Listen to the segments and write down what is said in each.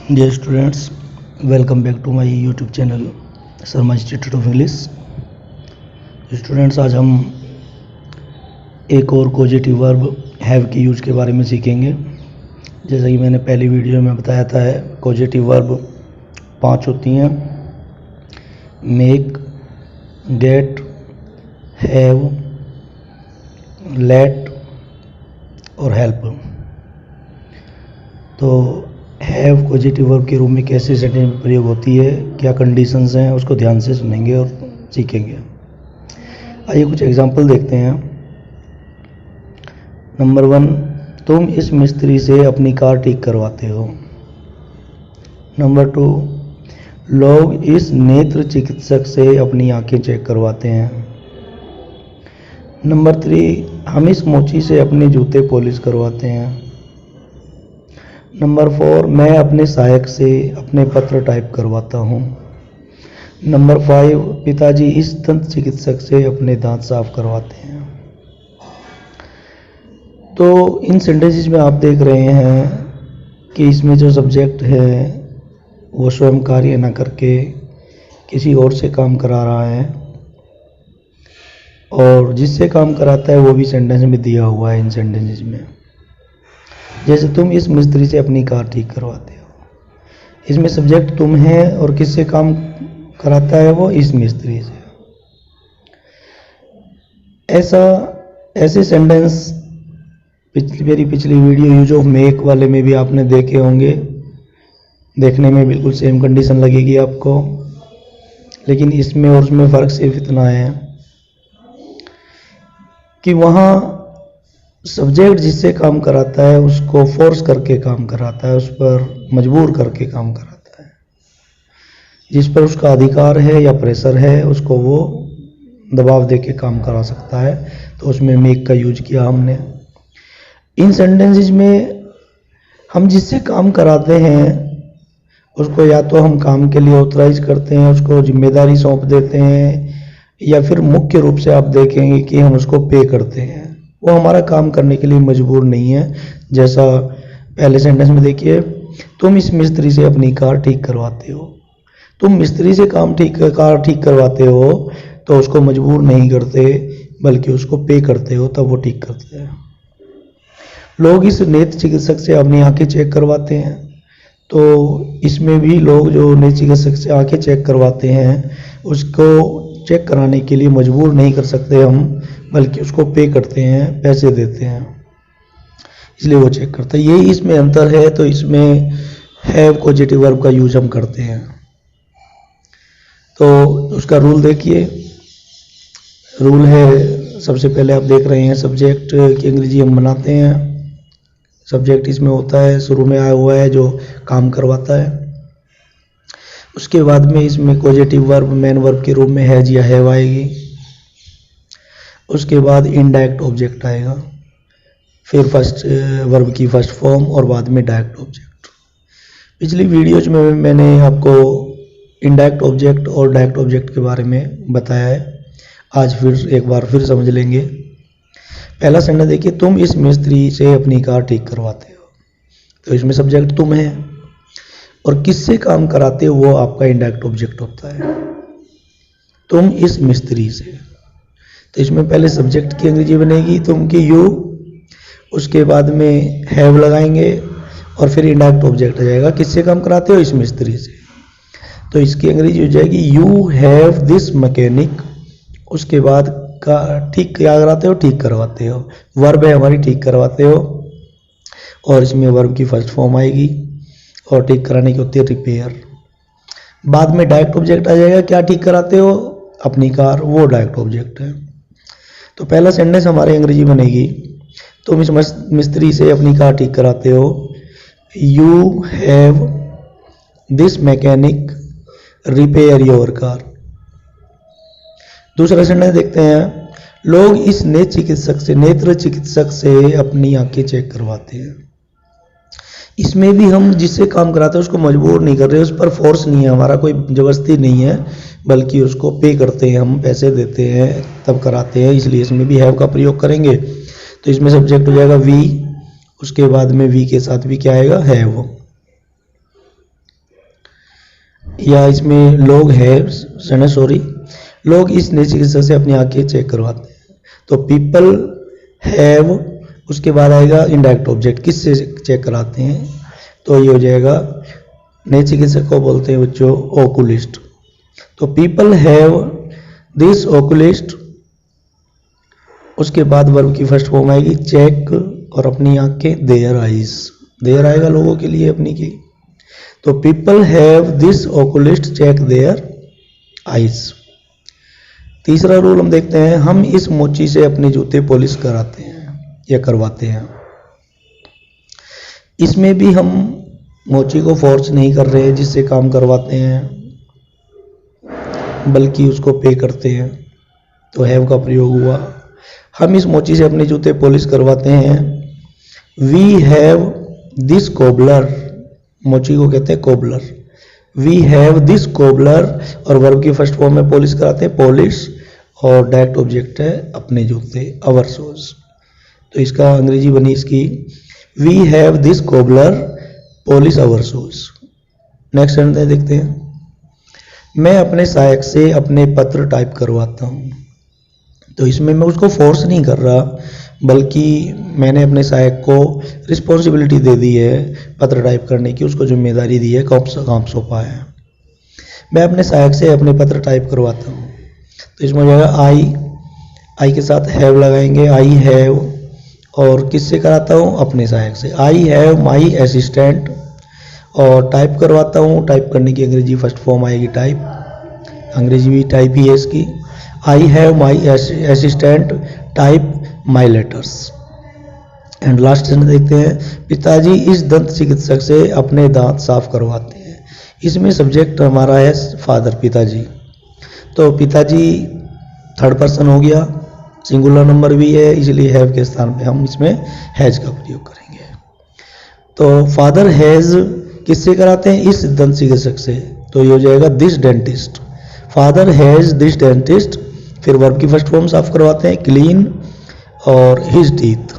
Dear students, welcome back to my YouTube channel Sharma institute of English. Students, आज हम एक और कॉजेटिव वर्ब हैव के यूज के बारे में सीखेंगे। जैसा कि मैंने पहली वीडियो में बताया था, कॉजेटिव वर्ब 5 होती हैं: मेक, गेट, हैव, लेट और हेल्प। तो हैव पॉजिटिव वर्ब के रूप में कैसे सेंटेंस में प्रयोग होती है, क्या कंडीशंस हैं, उसको ध्यान से सुनेंगे और सीखेंगे। आइए कुछ एग्जांपल देखते हैं। नंबर 1, तुम इस मिस्त्री से अपनी कार ठीक करवाते हो। नंबर 2, लोग इस नेत्र चिकित्सक से अपनी आंखें चेक करवाते हैं। नंबर 3, हम इस मोची से अपने जूते पॉलिश करवाते हैं। नंबर 4, मैं अपने सहायक से अपने पत्र टाइप करवाता हूँ। नंबर 5, पिताजी इस दंत चिकित्सक से अपने दांत साफ करवाते हैं। तो इन सेंटेंसेस में आप देख रहे हैं कि इसमें जो सब्जेक्ट है वो स्वयं कार्य न करके किसी और से काम करा रहा है, और जिससे काम कराता है वो भी सेंटेंस में दिया हुआ है। इन सेंटेंसेस में जैसे तुम इस मिस्त्री से अपनी कार ठीक करवाते हो, इसमें सब्जेक्ट तुम है और किससे काम कराता है वो इस मिस्त्री से। ऐसे सेंटेंस मेरी पिछली वीडियो यूज ऑफ मेक वाले में भी आपने देखे होंगे। देखने में बिल्कुल सेम कंडीशन लगेगी आपको, लेकिन इसमें और उसमें फ़र्क सिर्फ इतना है कि वहाँ सब्जेक्ट जिससे काम कराता है उसको फोर्स करके काम कराता है, उस पर मजबूर करके काम कराता है। जिस पर उसका अधिकार है या प्रेशर है उसको वो दबाव देके काम करा सकता है। तो उसमें मेक का यूज किया हमने। इन सेंटेंसेस में हम जिससे काम कराते हैं उसको या तो हम काम के लिए ऑथराइज करते हैं, उसको जिम्मेदारी सौंप देते हैं, या फिर मुख्य रूप से आप देखेंगे कि हम उसको पे करते हैं। वो हमारा काम करने के लिए मजबूर नहीं है। जैसा पहले सेंटेंस में देखिए, तुम इस मिस्त्री से अपनी कार ठीक करवाते हो। तुम मिस्त्री से कार ठीक करवाते हो तो उसको मजबूर नहीं करते, बल्कि उसको पे करते हो, तब वो ठीक करते हैं। लोग इस नेत्र चिकित्सक से अपनी आंखें चेक करवाते हैं। तो इसमें भी लोग जो नेत्र चिकित्सक से आंखें चेक करवाते हैं उसको चेक कराने के लिए मजबूर नहीं कर सकते हम, बल्कि उसको पे करते हैं, पैसे देते हैं, इसलिए वो चेक करता है। यही इसमें अंतर है। तो इसमें हैव पॉजिटिव वर्ब का यूज हम करते हैं। तो उसका रूल देखिए। रूल है, सबसे पहले आप देख रहे हैं सब्जेक्ट की अंग्रेजी हम बनाते हैं। सब्जेक्ट इसमें होता है, शुरू में आया हुआ है जो काम करवाता है। उसके बाद में इसमें पॉजिटिव वर्ब मेन वर्ब के रूप में हैज या हैव आएगी। उसके बाद इनडायरेक्ट ऑब्जेक्ट आएगा, फिर फर्स्ट वर्ब की फर्स्ट फॉर्म और बाद में डायरेक्ट ऑब्जेक्ट। पिछली वीडियोज में मैंने आपको इनडायरेक्ट ऑब्जेक्ट और डायरेक्ट ऑब्जेक्ट के बारे में बताया है। आज फिर एक बार फिर समझ लेंगे। पहला सेंटेंस देखिए, तुम इस मिस्त्री से अपनी कार ठीक करवाते हो। तो इसमें सब्जेक्ट तुम है और किससे काम कराते हो वो आपका इनडायरेक्ट ऑब्जेक्ट होता है, तुम इस मिस्त्री से। तो इसमें पहले सब्जेक्ट की अंग्रेजी बनेगी तुम की यू, उसके बाद में हैव लगाएंगे और फिर इनडायरेक्ट ऑब्जेक्ट आ जाएगा, किससे काम कराते हो इस मिस्त्री से। तो इसकी अंग्रेजी हो जाएगी यू हैव दिस मैकेनिक। उसके बाद का ठीक क्या कराते हो, ठीक करवाते हो। वर्ब है हमारी ठीक करवाते हो, और इसमें वर्ब की फर्स्ट फॉर्म आएगी और ठीक कराने की होती है रिपेयर। बाद में डायरेक्ट ऑब्जेक्ट आ जाएगा, क्या ठीक कराते हो अपनी कार, वो डायरेक्ट ऑब्जेक्ट है। तो पहला सेंटेंस हमारी अंग्रेजी बनेगी, तुम इस मिस्त्री से अपनी कार ठीक कराते हो। You have this mechanic repair your car. दूसरा सेंटेंस देखते हैं, लोग इस नेत्र चिकित्सक से अपनी आंखें चेक करवाते हैं। इसमें भी हम जिससे काम कराते हैं उसको मजबूर नहीं कर रहे, उस पर फोर्स नहीं है, हमारा कोई जबरदस्ती नहीं है, बल्कि उसको पे करते हैं, हम पैसे देते हैं तब कराते हैं। इसलिए इसमें भी हैव का प्रयोग करेंगे। तो इसमें सब्जेक्ट हो जाएगा वी, उसके बाद में वी के साथ भी क्या आएगा, हैव। या इसमें लोग है सॉरी लोग इस नेत्र चिकित्सक से अपनी आंखें चेक करवाते हैं। तो पीपल हैव, उसके बाद आएगा इनडायरेक्ट ऑब्जेक्ट, किससे चेक कराते हैं, तो ये हो जाएगा नेत्र चिकित्सक को बोलते हैं बच्चों ओकुलिस्ट। तो पीपल हैव दिस ओकुलिस्ट, उसके बाद वर्ब की फर्स्ट फॉर्म आएगी चेक और अपनी आंखें देयर आइज, देयर आएगा लोगों के लिए अपनी की। तो people have this oculist check their eyes. तीसरा रूल हम देखते हैं, हम इस मोची से अपने जूते पॉलिश कराते हैं या करवाते हैं। इसमें भी हम मोची को फोर्स नहीं कर रहे हैं जिससे काम करवाते हैं, बल्कि उसको पे करते हैं, तो हैव का प्रयोग हुआ। हम इस मोची से अपने जूते पॉलिश करवाते हैं। वी हैव दिस कोबलर, मोची को कहते हैं cobbler. We have this cobbler, और वर्ब की फर्स्ट फॉर्म में पॉलिश कराते हैं पॉलिश, और डायरेक्ट ऑब्जेक्ट है अपने जूते अवर शूज। तो इसका अंग्रेजी बनी इसकी we have this cobbler polish our shoes. Next sentence देखते हैं, मैं अपने सहायक से अपने पत्र टाइप करवाता हूँ। तो इसमें मैं उसको फोर्स नहीं कर रहा, बल्कि मैंने अपने सहायक को रिस्पॉन्सिबिलिटी दे दी है पत्र टाइप करने की, उसको जिम्मेदारी दी है, काम सौंपा है। मैं अपने सहायक से अपने पत्र टाइप करवाता हूँ। तो इसमें हो जाएगा आई के साथ हैव लगाएंगे, आई हैव, और किससे कराता हूँ, अपने सहायक से। आई हैव माई असिस्टेंट, और टाइप करवाता हूँ, टाइप करने की अंग्रेजी फर्स्ट फॉर्म आएगी टाइप, अंग्रेजी भी टाइप ही है इसकी। I have my assistant type my letters. And last sentence देखते हैं, पिताजी इस दंत चिकित्सक से अपने दांत साफ करवाते हैं। इसमें सब्जेक्ट हमारा है फादर, पिताजी। तो पिताजी थर्ड पर्सन हो गया, सिंगुलर नंबर भी है, इसलिए हैव के स्थान पे हम इसमें हैज का प्रयोग करेंगे। तो फादर हैज किससे कराते हैं, इस दंत चिकित्सक से, तो ये हो जाएगा this dentist. Father has this dentist, फिर वर्ब की फर्स्ट फॉर्म साफ करवाते हैं क्लीन और हिज टीथ।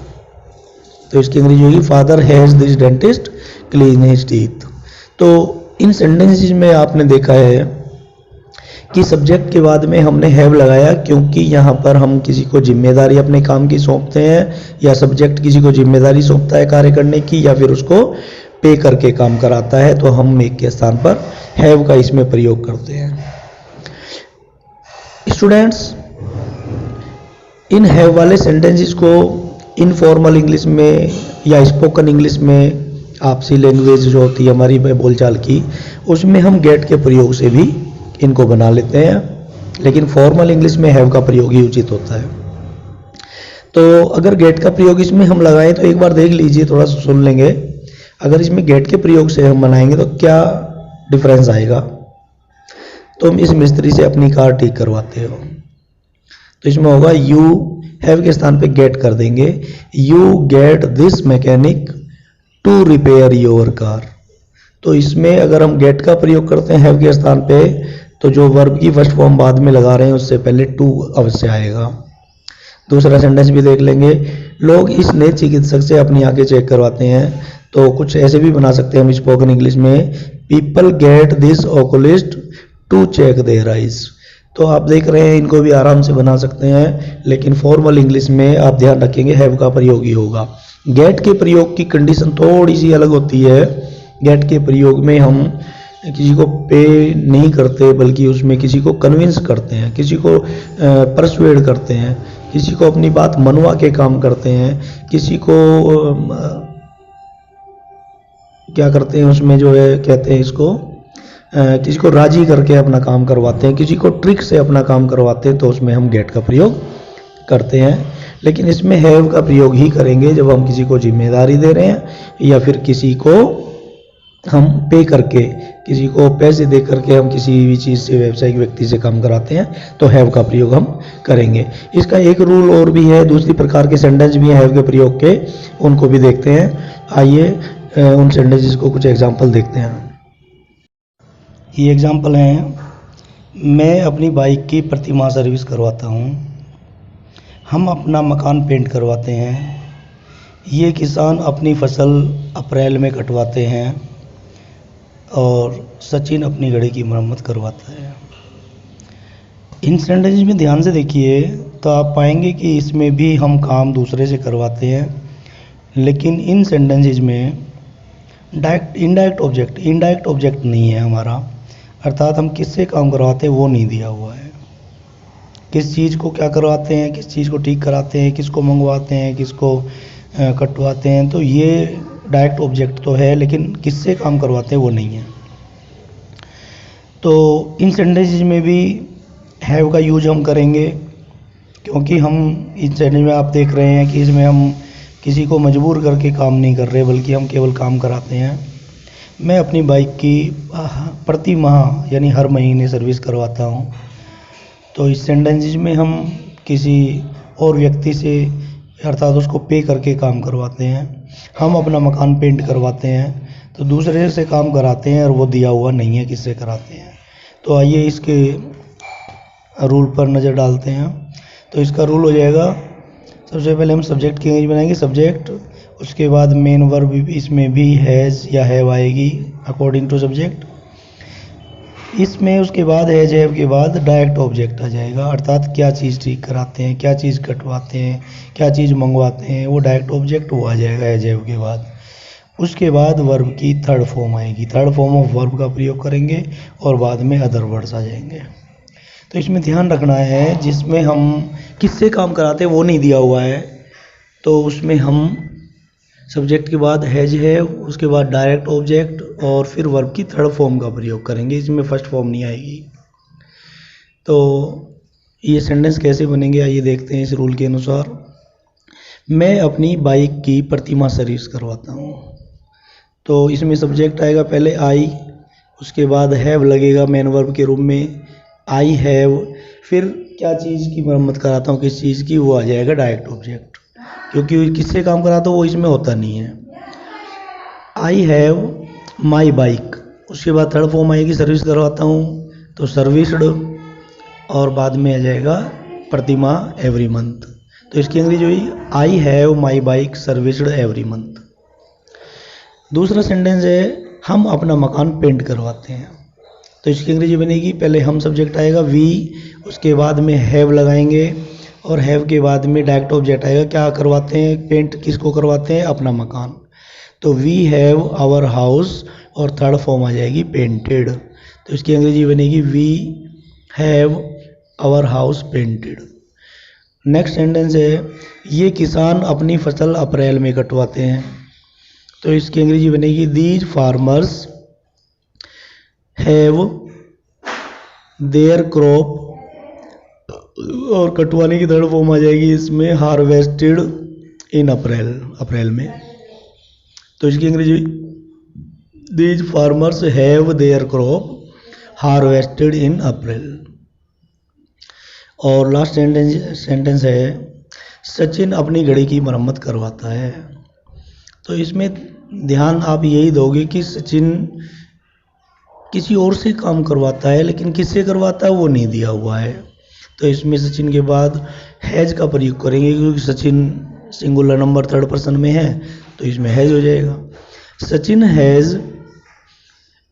तो इसकी अंग्रेजी होगी father has this dentist clean his teeth. तो इन सेंटेंसेस में आपने देखा है कि सब्जेक्ट के बाद में हमने हैव लगाया, क्योंकि यहाँ पर हम किसी को जिम्मेदारी अपने काम की सौंपते हैं, या सब्जेक्ट किसी को जिम्मेदारी सौंपता है कार्य करने की, या फिर उसको पे करके काम कराता है, तो हम मेक के स्थान पर हैव का इसमें प्रयोग करते हैं। स्टूडेंट्स, इन हैव वाले सेंटेंसेस को इनफॉर्मल इंग्लिश में या स्पोकन इंग्लिश में, आपसी लैंग्वेज जो होती है हमारी बोलचाल की, उसमें हम गेट के प्रयोग से भी इनको बना लेते हैं, लेकिन फॉर्मल इंग्लिश में हैव का प्रयोग ही उचित होता है। तो अगर गेट का प्रयोग इसमें हम लगाएं तो एक बार देख लीजिए, थोड़ा सा सुन लेंगे। अगर इसमें गेट के प्रयोग से हम बनाएंगे तो क्या डिफरेंस आएगा। तुम इस मिस्त्री से अपनी कार ठीक करवाते हो, तो इसमें होगा यू हैव के स्थान पे गेट कर देंगे, you get this mechanic to repair your car. तो इसमें अगर हम गेट का प्रयोग करते हैं हैव के स्थान पे, तो जो वर्ब की फर्स्ट फॉर्म बाद में लगा रहे हैं उससे पहले टू अवश्य आएगा। दूसरा सेंटेंस भी देख लेंगे, लोग इस नए चिकित्सक से अपनी आंखें चेक करवाते हैं। तो कुछ ऐसे भी बना सकते हैं हम स्पोकन इंग्लिश में, people get this oculist to check their eyes. तो आप देख रहे हैं इनको भी आराम से बना सकते हैं, लेकिन फॉर्मल इंग्लिश में आप ध्यान रखेंगे हैव का प्रयोग ही होगा। गेट के प्रयोग की कंडीशन थोड़ी सी अलग होती है। गेट के प्रयोग में हम किसी को पे नहीं करते, बल्कि उसमें किसी को कन्विंस करते हैं, किसी को परसुएड करते हैं, किसी को अपनी बात मनवा के काम करते हैं, किसी को क्या करते हैं उसमें जो है कहते हैं इसको किसी को राजी करके अपना काम करवाते हैं, किसी को ट्रिक से अपना काम करवाते हैं, तो उसमें हम गेट का प्रयोग करते हैं। लेकिन इसमें हैव का प्रयोग ही करेंगे जब हम किसी को जिम्मेदारी दे रहे हैं या फिर किसी को हम पे करके, किसी को पैसे दे करके हम किसी भी चीज़ से, व्यावसायिक व्यक्ति से काम कराते हैं, तो हैव का प्रयोग हम करेंगे। इसका एक रूल और भी है, दूसरी प्रकार के सेंटेंस भी हैं हैव के प्रयोग के, उनको भी देखते हैं। आइए उन सेंटेंसेस को कुछ एग्जाम्पल देखते हैं। ये एग्जाम्पल हैं, मैं अपनी बाइक की प्रति माह सर्विस करवाता हूँ, हम अपना मकान पेंट करवाते हैं, ये किसान अपनी फसल अप्रैल में कटवाते हैं, और सचिन अपनी घड़ी की मरम्मत करवाता है। इन सेंटेंस में ध्यान से देखिए तो आप पाएंगे कि इसमें भी हम काम दूसरे से करवाते हैं, लेकिन इन सेंटेंसेज में इनडायरेक्ट ऑब्जेक्ट नहीं है हमारा, अर्थात हम किससे काम करवाते हैं वो नहीं दिया हुआ है। किस चीज़ को क्या करवाते हैं, किस चीज़ को ठीक कराते हैं, किसको मंगवाते हैं, किसको कटवाते हैं, तो ये डायरेक्ट ऑब्जेक्ट तो है, लेकिन किससे काम करवाते हैं वो नहीं है। तो इन सेंटेंसेज में भी हैव का यूज हम करेंगे, क्योंकि हम इस सेंटेंस में आप देख रहे हैं कि इसमें हम किसी को मजबूर करके काम नहीं कर रहे, बल्कि हम केवल काम कराते हैं। मैं अपनी बाइक की प्रति माह यानी हर महीने सर्विस करवाता हूँ। तो इस सेंटेंसेज में हम किसी और व्यक्ति से अर्थात उसको पे करके काम करवाते हैं। हम अपना मकान पेंट करवाते हैं तो दूसरे से काम कराते हैं और वो दिया हुआ नहीं है किससे कराते हैं। तो आइए इसके रूल पर नज़र डालते हैं। तो इसका रूल हो जाएगा, सबसे पहले हम सब्जेक्ट की इंग्लिश बनाएंगे, सब्जेक्ट, उसके बाद मेन वर्ब इसमें भी हैज़ या हैव आएगी अकॉर्डिंग टू सब्जेक्ट। इसमें उसके बाद हैज़ हैव के बाद डायरेक्ट ऑब्जेक्ट आ जाएगा, अर्थात क्या चीज़ ठीक कराते हैं, क्या चीज़ कटवाते हैं, क्या चीज़ मंगवाते हैं, वो डायरेक्ट ऑब्जेक्ट वो आ जाएगा हैज़ हैव के बाद। उसके बाद वर्ब की थर्ड फॉर्म आएगी, थर्ड फॉर्म ऑफ वर्ब का प्रयोग करेंगे और बाद में अदर वर्ड्स आ जाएंगे। तो इसमें ध्यान रखना है, जिसमें हम किससे काम कराते हैं वो नहीं दिया हुआ है, तो उसमें हम सब्जेक्ट के बाद हैज है, उसके बाद डायरेक्ट ऑब्जेक्ट और फिर वर्ब की थर्ड फॉर्म का प्रयोग करेंगे, इसमें फर्स्ट फॉर्म नहीं आएगी। तो ये सेंटेंस कैसे बनेंगे आइए देखते हैं। इस रूल के अनुसार, मैं अपनी बाइक की प्रतिमाह सर्विस करवाता हूँ। तो इसमें सब्जेक्ट आएगा पहले आई, उसके बाद हैव लगेगा मेन वर्ब के रूप में, आई हैव, फिर क्या चीज़ की मरम्मत कराता हूँ, किस चीज़ की, वो आ जाएगा डायरेक्ट ऑब्जेक्ट, क्योंकि किससे काम कराता हूँ वो इसमें होता नहीं है। आई हैव माई बाइक, उसके बाद थर्ड फॉर्म आएगी सर्विस करवाता हूँ, तो सर्विस्ड, और बाद में आ जाएगा प्रतिमाह एवरी मंथ। तो इसकी अंग्रेजी हुई I have my bike serviced every month. दूसरा सेंटेंस है हम अपना मकान पेंट करवाते हैं। तो इसकी अंग्रेजी बनेगी, पहले हम सब्जेक्ट आएगा वी, उसके बाद में हैव लगाएंगे और हैव के बाद में डायरेक्ट ऑब्जेक्ट आएगा, क्या करवाते हैं, पेंट किसको करवाते हैं, अपना मकान। तो वी हैव आवर हाउस और थर्ड फॉर्म आ जाएगी पेंटेड। तो इसकी अंग्रेजी बनेगी we have our house painted. Next sentence है ये किसान अपनी फसल अप्रैल में कटवाते हैं। तो इसकी अंग्रेजी बनेगी these farmers have their crop, और कटवाने की थर्ड फॉर्म आ जाएगी इसमें हार्वेस्टेड इन अप्रैल में। तो इसकी अंग्रेजी these farmers have their crop harvested in April. और लास्ट सेंटेंस है सचिन अपनी घड़ी की मरम्मत करवाता है। तो इसमें ध्यान आप यही दोगे कि सचिन किसी और से काम करवाता है, लेकिन किससे करवाता है वो नहीं दिया हुआ है। तो इसमें सचिन के बाद हैज का प्रयोग करेंगे, क्योंकि Sachin singular number third person में है, तो इसमें हैज हो जाएगा। सचिन हैज,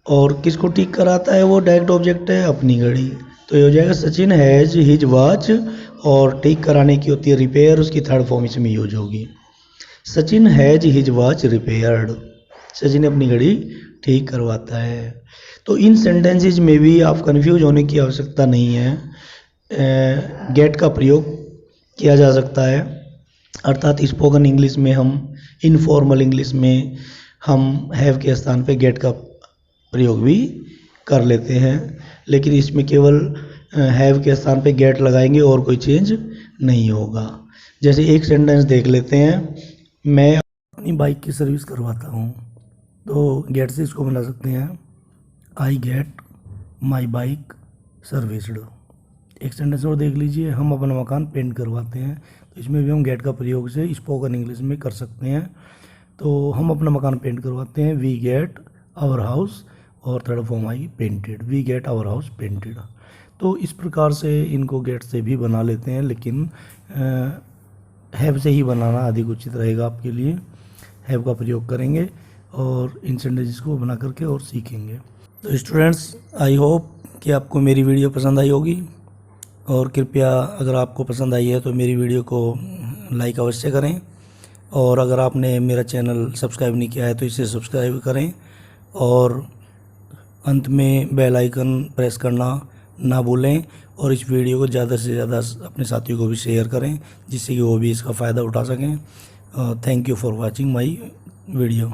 और किसको ठीक कराता है वो डायरेक्ट ऑब्जेक्ट है, अपनी घड़ी। तो ये हो जाएगा सचिन हैज हिज वॉच, और ठीक कराने की होती है रिपेयर, उसकी थर्ड फॉर्म इसमें यूज होगी। Sachin has his watch repaired, Sachin अपनी घड़ी ठीक करवाता है। तो इन सेंटेंसेज में भी आप कंफ्यूज होने की आवश्यकता नहीं है, गेट का प्रयोग किया जा सकता है, अर्थात स्पोकन इंग्लिश में हम, इनफॉर्मल इंग्लिश में हम हैव के स्थान पे गेट का प्रयोग भी कर लेते हैं, लेकिन इसमें केवल हैव के स्थान पे गेट लगाएंगे और कोई चेंज नहीं होगा। जैसे एक सेंटेंस देख लेते हैं, मैं अपनी बाइक की सर्विस करवाता हूँ, तो गेट से इसको बना सकते हैं I get my bike serviced. एक सेंटेंस और देख लीजिए, हम अपना मकान पेंट करवाते हैं, तो इसमें भी हम गेट का प्रयोग से स्पोकन इंग्लिश में कर सकते हैं। तो हम अपना मकान पेंट करवाते हैं, वी गेट आवर हाउस, और थर्ड फॉर्म आएगी painted, we get our house painted. तो इस प्रकार से इनको गेट से भी बना लेते हैं, लेकिन हैव से ही बनाना अधिक उचित रहेगा आपके लिए। हैव का प्रयोग करेंगे और इन सेंटेंसेस को बना करके और सीखेंगे। तो स्टूडेंट्स, आई होप कि आपको मेरी वीडियो पसंद आई होगी, और कृपया अगर आपको पसंद आई है तो मेरी वीडियो को लाइक अवश्य करें, और अगर आपने मेरा चैनल सब्सक्राइब नहीं किया है तो इसे सब्सक्राइब करें, और अंत में बेल आइकन प्रेस करना ना भूलें, और इस वीडियो को ज़्यादा से ज़्यादा अपने साथियों को भी शेयर करें जिससे कि वो भी इसका फ़ायदा उठा सकें। Thank you for watching my video.